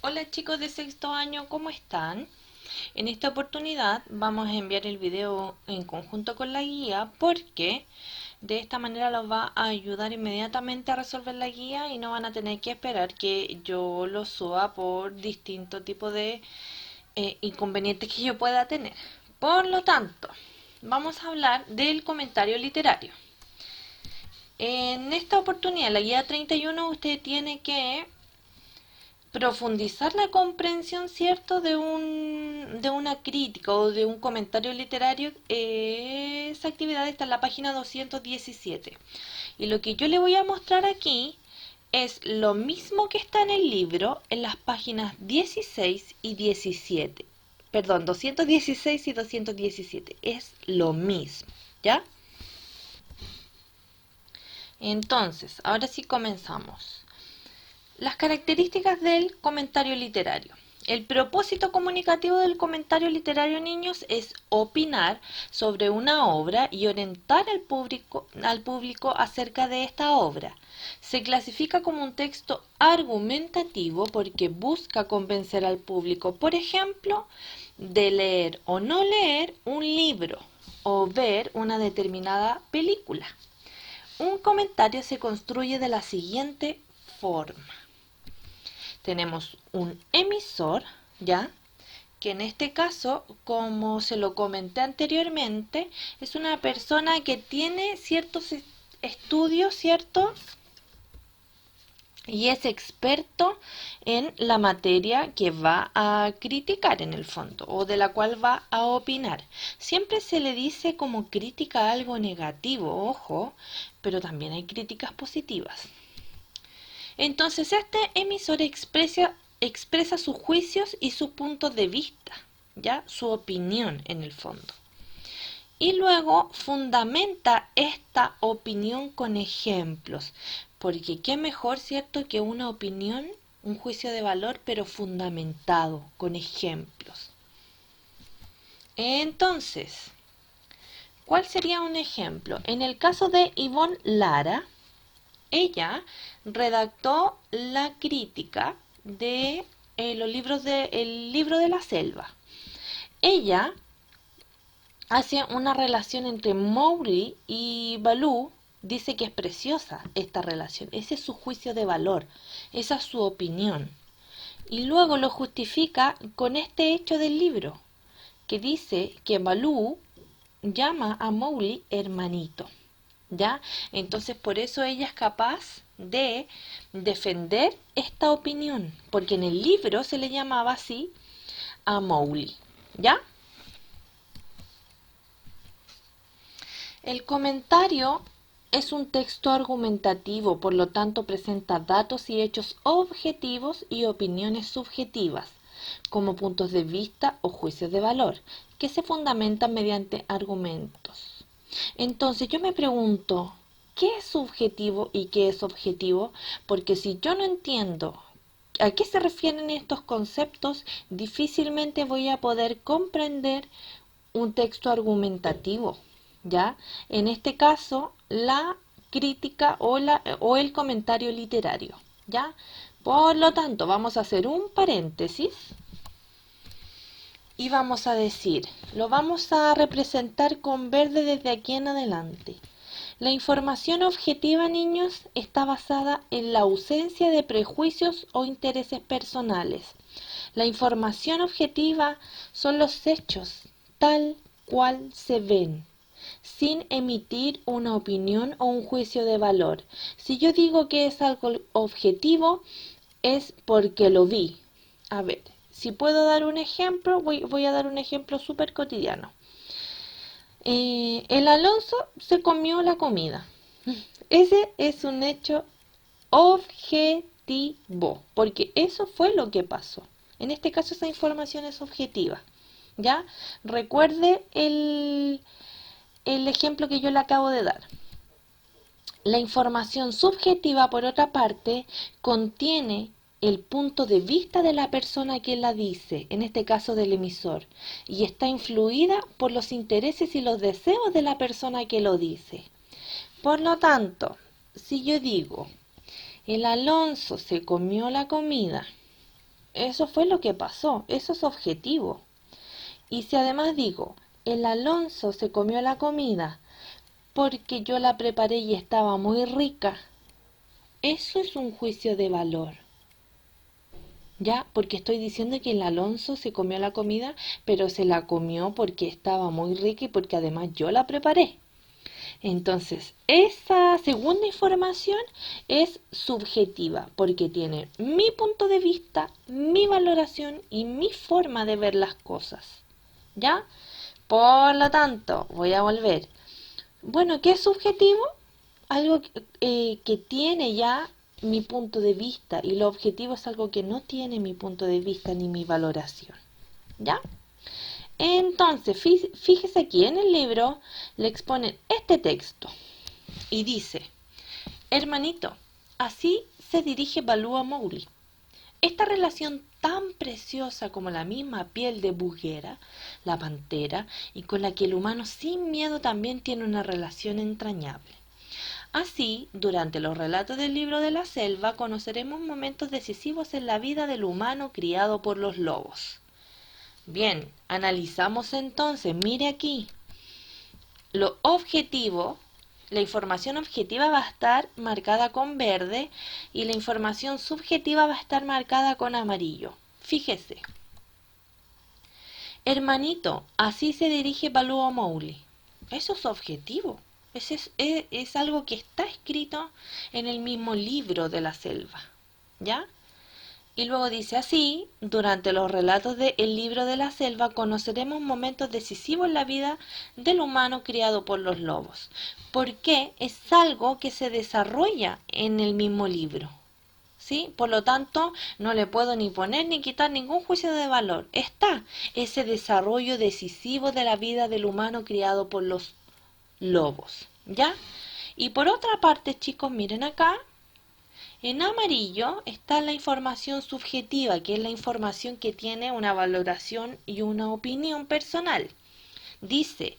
Hola chicos de sexto año, ¿cómo están? En esta oportunidad vamos a enviar el video en conjunto con la guía porque de esta manera los va a ayudar inmediatamente a resolver la guía y no van a tener que esperar que yo lo suba por distintos tipos de inconvenientes que yo pueda tener. Por lo tanto, vamos a hablar del comentario literario. En esta oportunidad, la guía 31, usted tiene que profundizar la comprensión, ¿cierto?, de una crítica o de un comentario literario. Esa actividad está en la página 217. Y lo que yo le voy a mostrar aquí es lo mismo que está en el libro en las páginas 16 y 17. Perdón, 216 y 217. Es lo mismo, ¿ya? Entonces, ahora sí comenzamos. Las características del comentario literario. El propósito comunicativo del comentario literario, niños, es opinar sobre una obra y orientar al público acerca de esta obra. Se clasifica como un texto argumentativo porque busca convencer al público, por ejemplo, de leer o no leer un libro o ver una determinada película. Un comentario se construye de la siguiente forma. Tenemos un emisor, ¿ya? Que en este caso, como se lo comenté anteriormente, es una persona que tiene ciertos estudios, ¿cierto? Y es experto en la materia que va a criticar en el fondo o de la cual va a opinar. Siempre se le dice como crítica algo negativo, ojo, pero también hay críticas positivas. Entonces este emisor expresa sus juicios y sus puntos de vista, ya su opinión en el fondo. Y luego fundamenta esta opinión con ejemplos, porque qué mejor, ¿cierto?, que una opinión, un juicio de valor, pero fundamentado con ejemplos. Entonces, ¿cuál sería un ejemplo? En el caso de Yvonne Lara, ella redactó la crítica de los libros de El libro de la selva. Ella hace una relación entre Mowgli y Baloo. Dice que es preciosa esta relación. Ese es su juicio de valor. Esa es su opinión. Y luego lo justifica con este hecho del libro, que dice que Baloo llama a Mowgli hermanito. ¿Ya? Entonces por eso ella es capaz de defender esta opinión, porque en el libro se le llamaba así a Mowgli, ¿ya? El comentario es un texto argumentativo, por lo tanto presenta datos y hechos objetivos y opiniones subjetivas, como puntos de vista o juicios de valor, que se fundamentan mediante argumentos. Entonces yo me pregunto, ¿qué es subjetivo y qué es objetivo? Porque si yo no entiendo a qué se refieren estos conceptos, difícilmente voy a poder comprender un texto argumentativo, ¿ya? En este caso, la crítica o el comentario literario, ¿ya? Por lo tanto, vamos a hacer un paréntesis y vamos a decir, lo vamos a representar con verde desde aquí en adelante. La información objetiva, niños, está basada en la ausencia de prejuicios o intereses personales. La información objetiva son los hechos tal cual se ven, sin emitir una opinión o un juicio de valor. Si yo digo que es algo objetivo, es porque lo vi. A ver, si puedo dar un ejemplo, voy a dar un ejemplo súper cotidiano. El Alonso se comió la comida. Ese es un hecho objetivo, porque eso fue lo que pasó. En este caso esa información es objetiva. ¿Ya? Recuerde el ejemplo que yo le acabo de dar. La información subjetiva, por otra parte, contiene el punto de vista de la persona que la dice, en este caso del emisor, y está influida por los intereses y los deseos de la persona que lo dice. Por lo tanto, si yo digo, el Alonso se comió la comida, eso fue lo que pasó, eso es objetivo. Y si además digo, el Alonso se comió la comida porque yo la preparé y estaba muy rica, eso es un juicio de valor. Ya, porque estoy diciendo que el Alonso se comió la comida, pero se la comió porque estaba muy rica y porque además yo la preparé. Entonces, esa segunda información es subjetiva porque tiene mi punto de vista, mi valoración y mi forma de ver las cosas. ¿Ya? Por lo tanto, voy a volver. Bueno, ¿qué es subjetivo? Algo que tiene ya mi punto de vista y lo objetivo es algo que no tiene mi punto de vista ni mi valoración. ¿Ya? Entonces, fíjese aquí en el libro, le exponen este texto y dice, hermanito, así se dirige Balú a Mowgli. Esta relación tan preciosa como la misma piel de Bugheera, la pantera, y con la que el humano sin miedo también tiene una relación entrañable. Así, durante los relatos del libro de la selva, conoceremos momentos decisivos en la vida del humano criado por los lobos. Bien, analizamos entonces, mire aquí, lo objetivo, la información objetiva va a estar marcada con verde y la información subjetiva va a estar marcada con amarillo. Fíjese. Hermanito, así se dirige Balú a Mowgli. Eso es objetivo. Es algo que está escrito en el mismo libro de la selva. ¿Ya? Y luego dice así, durante los relatos de El libro de la selva conoceremos momentos decisivos en la vida del humano criado por los lobos, porque es algo que se desarrolla en el mismo libro. ¿Sí? Por lo tanto, no le puedo ni poner ni quitar ningún juicio de valor. Está ese desarrollo decisivo de la vida del humano criado por los lobos. ¿Ya? Y por otra parte, chicos, miren acá. En amarillo está la información subjetiva, que es la información que tiene una valoración y una opinión personal. Dice,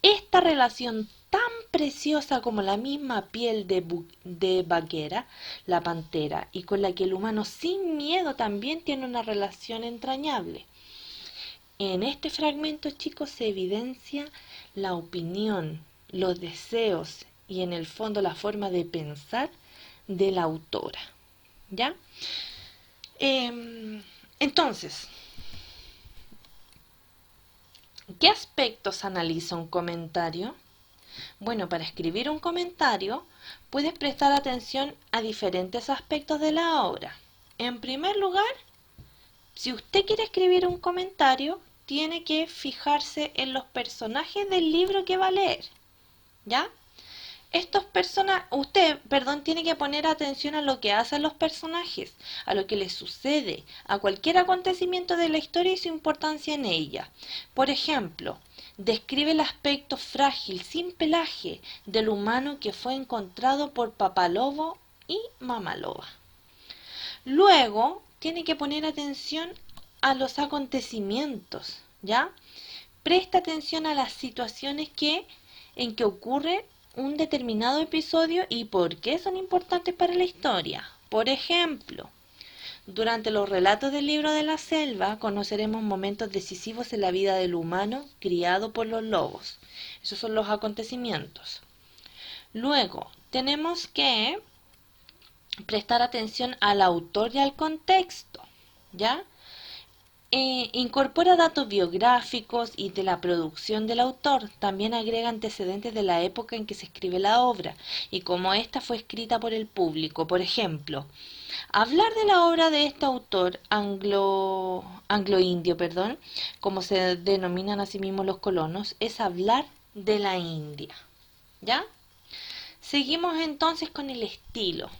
esta relación tan preciosa como la misma piel de Bagheera, la pantera, y con la que el humano sin miedo también tiene una relación entrañable. En este fragmento, chicos, se evidencia la opinión, los deseos y en el fondo la forma de pensar de la autora. ¿Ya? Entonces, ¿qué aspectos analiza un comentario? Bueno, para escribir un comentario puedes prestar atención a diferentes aspectos de la obra. En primer lugar, si usted quiere escribir un comentario, tiene que fijarse en los personajes del libro que va a leer. ¿Ya? Tiene que poner atención a lo que hacen los personajes, a lo que les sucede, a cualquier acontecimiento de la historia y su importancia en ella. Por ejemplo, describe el aspecto frágil, sin pelaje, del humano que fue encontrado por Papá Lobo y Mamá Loba. Luego, tiene que poner atención a los acontecimientos, ¿ya? Presta atención a las situaciones en que ocurre un determinado episodio y por qué son importantes para la historia. Por ejemplo, durante los relatos del libro de la selva conoceremos momentos decisivos en la vida del humano criado por los lobos. Esos son los acontecimientos. Luego, tenemos que prestar atención al autor y al contexto, ¿ya? Incorpora datos biográficos y de la producción del autor. También agrega antecedentes de la época en que se escribe la obra y cómo ésta fue escrita por el público. Por ejemplo, hablar de la obra de este autor anglo-indio, como se denominan a sí mismos los colonos, es hablar de la India. ¿Ya? Seguimos entonces con el estilo.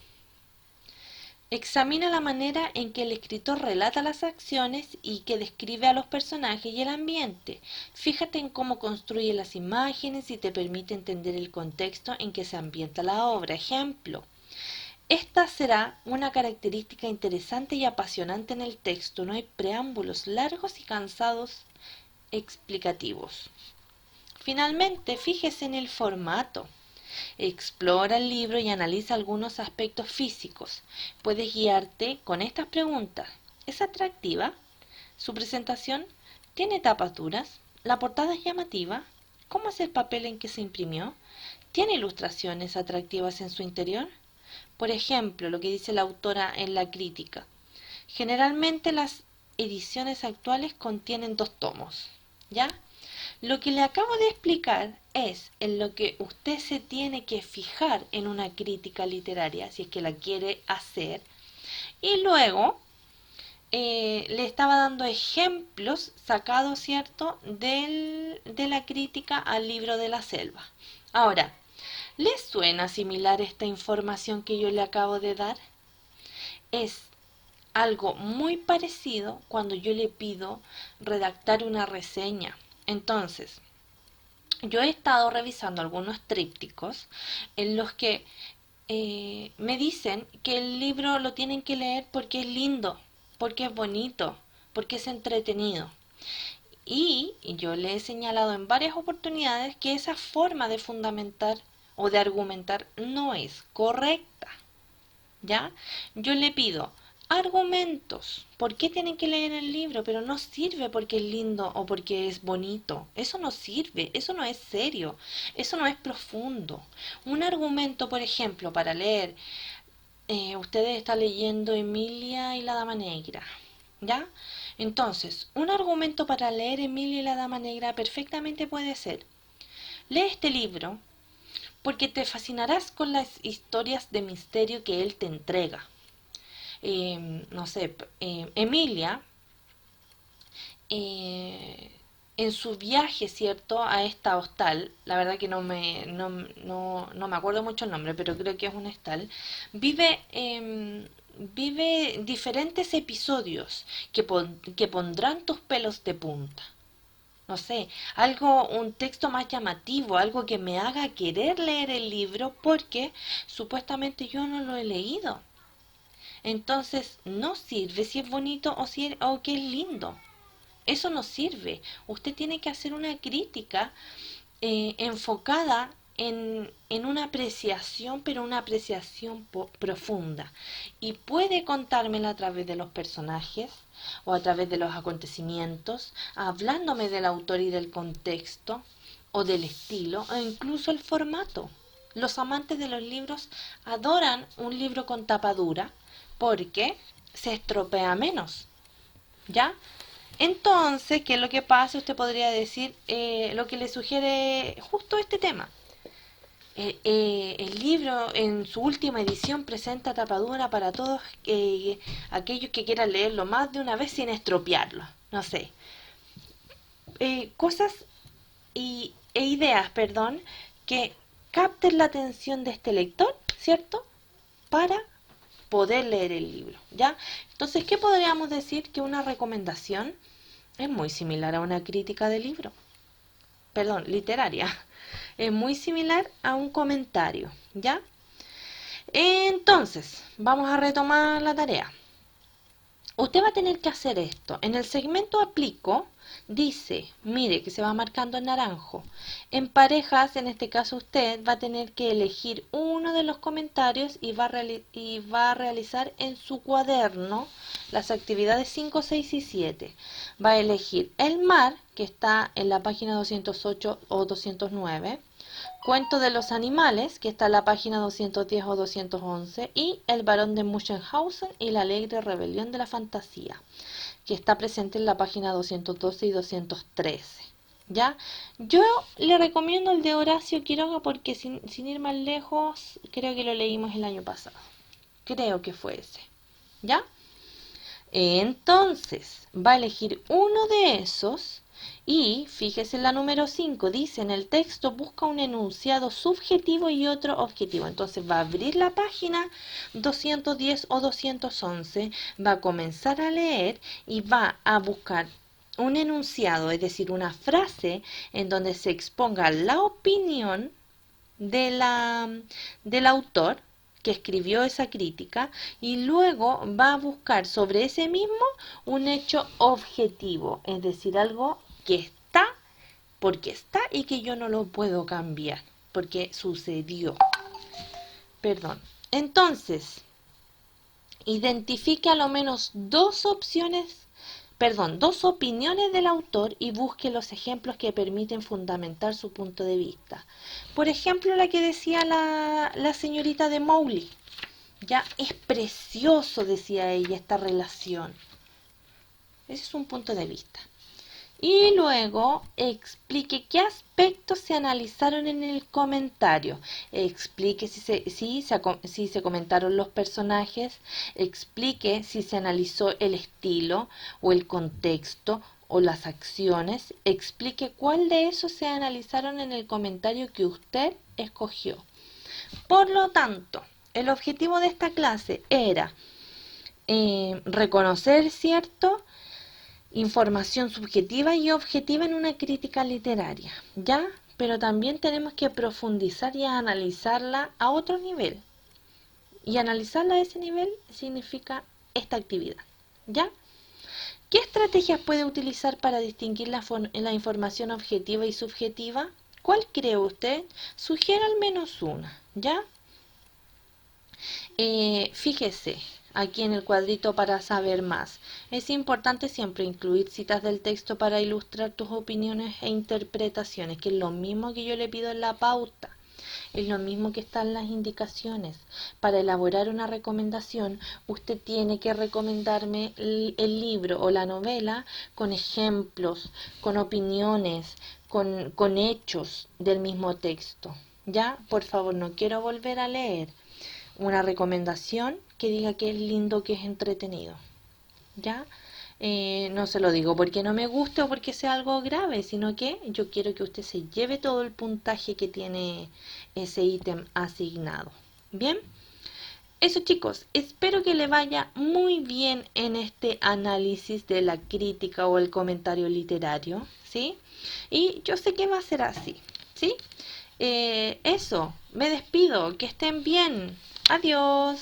Examina la manera en que el escritor relata las acciones y que describe a los personajes y el ambiente. Fíjate en cómo construye las imágenes y te permite entender el contexto en que se ambienta la obra. Ejemplo, esta será una característica interesante y apasionante en el texto. No hay preámbulos largos y cansados explicativos. Finalmente, fíjese en el formato. Explora el libro y analiza algunos aspectos físicos. Puedes guiarte con estas preguntas. es atractiva, su presentación tiene tapas duras, la portada es llamativa, cómo es el papel en que se imprimió, tiene ilustraciones atractivas en su interior. Por ejemplo, lo que dice la autora en la crítica. Generalmente las ediciones actuales contienen 2 tomos, ¿ya? Lo que le acabo de explicar es en lo que usted se tiene que fijar en una crítica literaria, si es que la quiere hacer, y luego le estaba dando ejemplos sacados, ¿cierto?, de la crítica al libro de la selva. Ahora, ¿les suena similar esta información que yo le acabo de dar? Es algo muy parecido cuando yo le pido redactar una reseña. Entonces, yo he estado revisando algunos trípticos en los que me dicen que el libro lo tienen que leer porque es lindo, porque es bonito, porque es entretenido. Y yo le he señalado en varias oportunidades que esa forma de fundamentar o de argumentar no es correcta. ¿Ya? Yo le pido argumentos. ¿Por qué tienen que leer el libro? Pero no sirve porque es lindo o porque es bonito. Eso no sirve, eso no es serio, eso no es profundo. Un argumento, por ejemplo, para leer, ustedes están leyendo Emilia y la Dama Negra, ¿ya? Entonces, un argumento para leer Emilia y la Dama Negra perfectamente puede ser: lee este libro porque te fascinarás con las historias de misterio que él te entrega. No sé, Emilia, en su viaje, ¿cierto?, a esta hostal, la verdad que no me acuerdo mucho el nombre, pero creo que es un hostal, vive diferentes episodios que pondrán tus pelos de punta. No sé, algo, un texto más llamativo, algo que me haga querer leer el libro porque supuestamente yo no lo he leído. Entonces, no sirve si es bonito o que es lindo. Eso no sirve. Usted tiene que hacer una crítica enfocada en una apreciación, pero una apreciación profunda. Y puede contármela a través de los personajes o a través de los acontecimientos, hablándome del autor y del contexto o del estilo o incluso el formato. Los amantes de los libros adoran un libro con tapa dura porque se estropea menos, ¿ya? Entonces, ¿qué es lo que pasa? Usted podría decir lo que le sugiere justo este tema. El libro en su última edición presenta tapadura para todos aquellos que quieran leerlo más de una vez sin estropearlo. No sé. Cosas e ideas, perdón, que capten la atención de este lector, ¿cierto? Para poder leer el libro, ¿ya? Entonces, ¿qué podríamos decir? Que una recomendación es muy similar a una crítica de libro, perdón, literaria. Es muy similar a un comentario, ¿ya? Entonces, vamos a retomar la tarea. Usted va a tener que hacer esto. En el segmento aplico, dice, mire que se va marcando en naranjo. En parejas, en este caso usted va a tener que elegir uno de los comentarios y va a realizar en su cuaderno las actividades 5, 6 y 7. Va a elegir el mar, que está en la página 208 o 209. Cuento de los animales, que está en la página 210 o 211, y El barón de Munchausen y la alegre rebelión de la fantasía, que está presente en la página 212 y 213. ¿Ya? Yo le recomiendo el de Horacio Quiroga porque sin ir más lejos, creo que lo leímos el año pasado. Creo que fue ese. ¿Ya? Entonces, va a elegir uno de esos. Y fíjese en la número 5, dice en el texto busca un enunciado subjetivo y otro objetivo. Entonces va a abrir la página 210 o 211, va a comenzar a leer y va a buscar un enunciado, es decir, una frase en donde se exponga la opinión del autor que escribió esa crítica y luego va a buscar sobre ese mismo un hecho objetivo, es decir, algo que está porque está y que yo no lo puedo cambiar porque sucedió. Perdón. Entonces, Identifique a lo menos dos opiniones del autor y busque los ejemplos que permiten fundamentar su punto de vista. Por ejemplo, la que decía la señorita de Mowgli. Ya es precioso, decía ella, esta relación. Ese es un punto de vista. Y luego explique qué aspectos se analizaron en el comentario. Explique si se comentaron los personajes. Explique si se analizó el estilo o el contexto o las acciones. Explique cuál de esos se analizaron en el comentario que usted escogió. Por lo tanto, el objetivo de esta clase era reconocer, ¿cierto?, información subjetiva y objetiva en una crítica literaria, ¿ya? Pero también tenemos que profundizar y analizarla a otro nivel. Y analizarla a ese nivel significa esta actividad, ¿ya? ¿Qué estrategias puede utilizar para distinguir la información objetiva y subjetiva? ¿Cuál cree usted? Sugiera al menos una, ¿ya? Fíjese aquí en el cuadrito para saber más. Es importante siempre incluir citas del texto para ilustrar tus opiniones e interpretaciones, que es lo mismo que yo le pido en la pauta. Es lo mismo que están las indicaciones. Para elaborar una recomendación, usted tiene que recomendarme el libro o la novela con ejemplos, con opiniones, con hechos del mismo texto. ¿Ya? Por favor, no quiero volver a leer una recomendación que diga que es lindo, que es entretenido. ¿Ya? No se lo digo porque no me guste o porque sea algo grave, sino que yo quiero que usted se lleve todo el puntaje que tiene ese ítem asignado. ¿Bien? Eso, chicos, espero que le vaya muy bien en este análisis de la crítica o el comentario literario, ¿sí? Y yo sé que va a ser así, ¿sí? Eso, me despido, que estén bien. Adiós.